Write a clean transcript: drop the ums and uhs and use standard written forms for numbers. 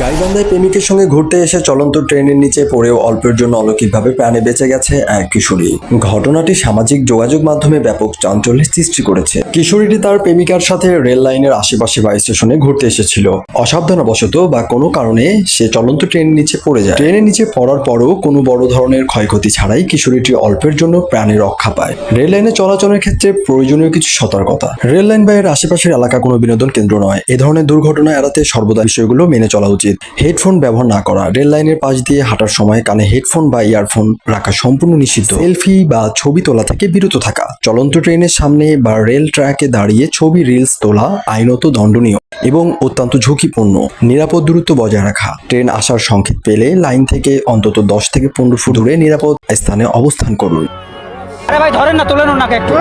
গাইবান্ধায় প্রেমিকের সঙ্গে ঘুরতে এসে চলন্ত ট্রেনের নিচে পড়েও অল্পের জন্য অলৌকিকভাবে প্রাণে বেঁচে গেছে এক কিশোরী। ঘটনাটি সামাজিক যোগাযোগ মাধ্যমে ব্যাপক চাঞ্চল্যের সৃষ্টি করেছে। কিশোরীটি তার প্রেমিকার সাথে রেল লাইনের আশেপাশে বা স্টেশনে ঘুরতে এসেছিল। অসাবধানবশত বা কোনো কারণে সে চলন্ত ট্রেনের নিচে পড়ে যায়। ট্রেনের নিচে পড়ার পরও কোনো বড় ধরনের ক্ষয়ক্ষতি ছাড়াই কিশোরীটি অল্পের জন্য প্রাণে রক্ষা পায়। রেল লাইনে চলাচলের ক্ষেত্রে প্রয়োজনীয় কিছু সতর্কতা। রেল লাইন বা এর আশেপাশের এলাকা কোনো বিনোদন কেন্দ্র নয়। এ ধরনের দুর্ঘটনা এড়াতে সর্বদা বিষয়গুলো মেনে চলা উচিত। হেডফোন ব্যবহার না করা। রেল লাইনের পাশ দিয়ে হাঁটার সময় কানে হেডফোন বা ইয়ারফোন রাখা সম্পূর্ণ নিষিদ্ধ। সেলফি বা ছবি তোলা থেকে বিরত থাকা। চলন্ত ট্রেনের সামনে বা রেল ট্র্যাকে দাঁড়িয়ে ছবি রিলস তোলা আইনত দণ্ডনীয় এবং অত্যন্ত ঝুঁকিপূর্ণ। নিরাপদ দূরত্ব বজায় রাখা। ট্রেন আসার সংকেত পেলে লাইন থেকে অন্তত 10 থেকে 15 ফুট দূরে নিরাপদ স্থানে অবস্থান করুন। আরে ভাই ধরেন না, তোলেন ওনাকে একটু।